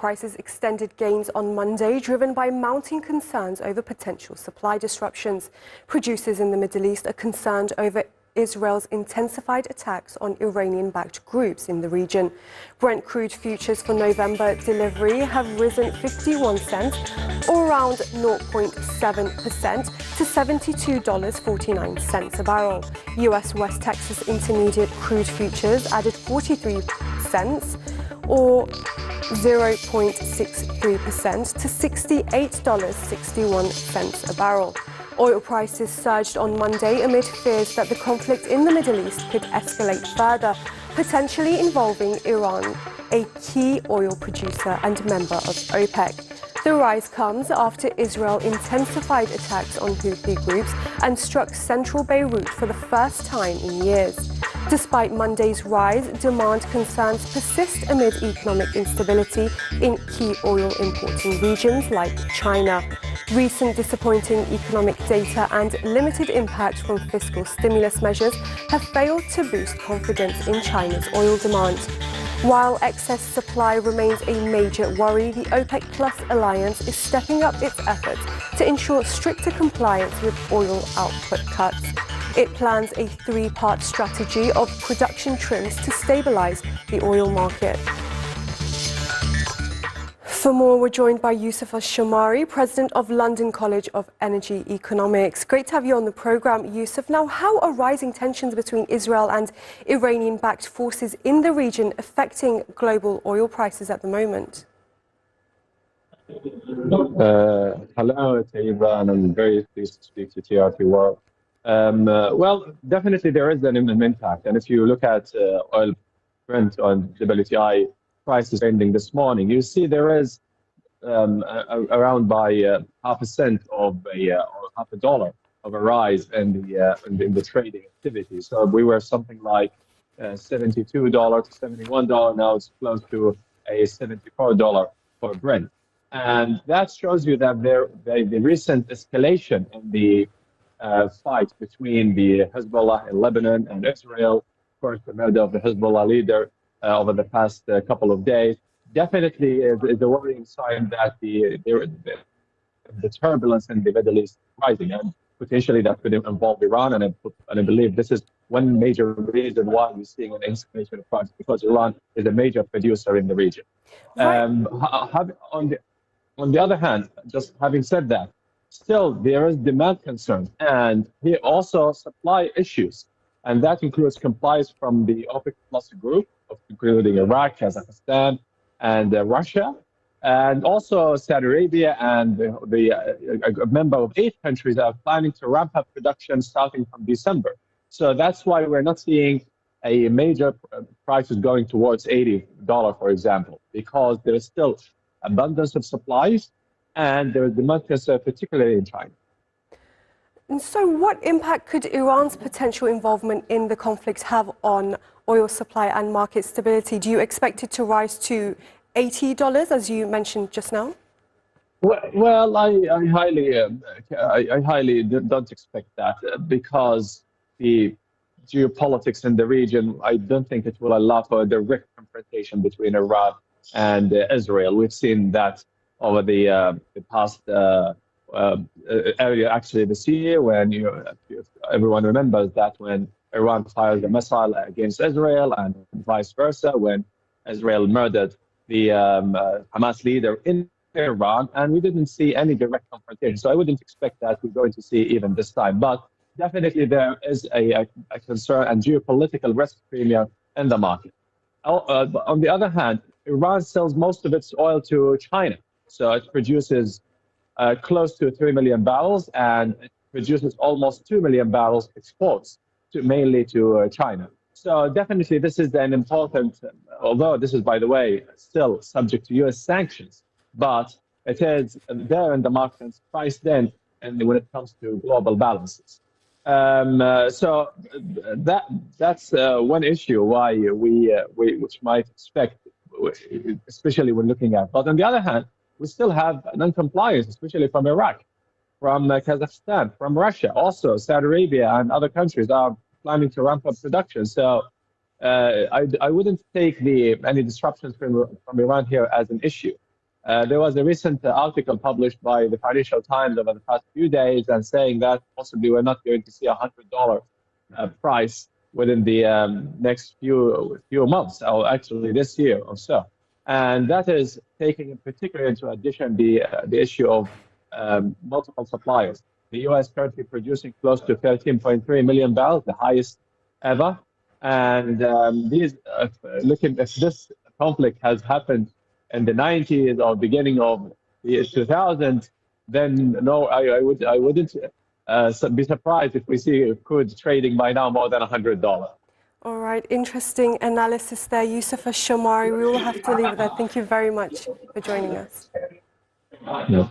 prices extended gains on Monday, driven by mounting concerns over potential supply disruptions. Producers in the Middle East are concerned over Israel's intensified attacks on Iranian-backed groups in the region. Brent crude futures for November delivery have risen 51 cents, or around 0.7%, to $72.49 a barrel. U.S. West Texas Intermediate crude futures added 43 cents, or 0.63%, to $68.61 a barrel. Oil prices surged on Monday amid fears that the conflict in the Middle East could escalate further, potentially involving Iran, a key oil producer and member of OPEC. The rise comes after Israel intensified attacks on Houthi groups and struck central Beirut for the first time in years. Despite Monday's rise, demand concerns persist amid economic instability in key oil importing regions like China. Recent disappointing economic data and limited impact from fiscal stimulus measures have failed to boost confidence in China's oil demand. While excess supply remains a major worry, the OPEC Plus alliance is stepping up its efforts to ensure stricter compliance with oil output cuts. It plans a three-part strategy of production trims to stabilize the oil market. For more, we're joined by YAlshammari, President of London College of Energy Economics. Great to have you on the program, Yusuf. Now, how are rising tensions between Israel and Iranian-backed forces in the region affecting global oil prices at the moment? Hello, Taiba, and I'm very pleased to speak to TRT World. Well, definitely there is an impact. And if you look at oil Brent on WTI prices trending this morning, you see there is around by half a cent of or half a dollar of a rise in the trading activity. So we were something like $72 to $71. Now it's close to a $74 for Brent. And that shows you that the recent escalation in the fight between the Hezbollah in Lebanon and Israel, of course, the murder of the Hezbollah leader over the past couple of days, definitely is a worrying sign that the turbulence in the Middle East is rising, and potentially that could involve Iran. And I believe this is one major reason why we're seeing an escalation of prices, because Iran is a major producer in the region. On the other hand, just having said that, still there is demand concerns and here also supply issues, and that includes compliance from the OPEC Plus group, including Iraq, Kazakhstan, and Russia, and also Saudi Arabia, and a member of 8 countries are planning to ramp up production starting from December. So that's why we're not seeing a major prices going towards $80, for example, because there is still abundance of supplies and there is demand concern, particularly in China. And so what impact could Iran's potential involvement in the conflict have on oil supply and market stability? Do you expect it to rise to $80, as you mentioned just now? Well, I highly don't expect that, because the geopolitics in the region, I don't think it will allow for a direct confrontation between Iran and Israel. We've seen that over the past earlier, actually this year, when everyone remembers that when Iran fired a missile against Israel, and vice versa, when Israel murdered the Hamas leader in Iran, and we didn't see any direct confrontation. So I wouldn't expect that we're going to see even this time. But definitely there is a concern and geopolitical risk premium in the market. On the other hand, Iran sells most of its oil to China. So it produces close to 3 million barrels, and it produces almost 2 million barrels exports, mainly to China. So definitely this is an important, although this is, by the way, still subject to U.S. sanctions, but it is there in the market and priced in, and when it comes to global balances. So that's one issue why which might expect, especially when looking at. But on the other hand, we still have non-compliance, especially from Iraq, from Kazakhstan, from Russia. Also, Saudi Arabia and other countries are planning to ramp up production. So I wouldn't take any disruptions from Iran here as an issue. There was a recent article published by the Financial Times over the past few days and saying that possibly we're not going to see $100 price within the next few months, or actually this year or so. And that is taking in particular into addition the issue of multiple suppliers. The U.S. currently producing close to 13.3 million barrels, the highest ever. And looking if this conflict has happened in the 90s or beginning of the 2000s, then no, I wouldn't be surprised if we see crude trading by now more than $100. All right, interesting analysis there, YAlshammari. We will have to leave it there. Thank you very much for joining us. No,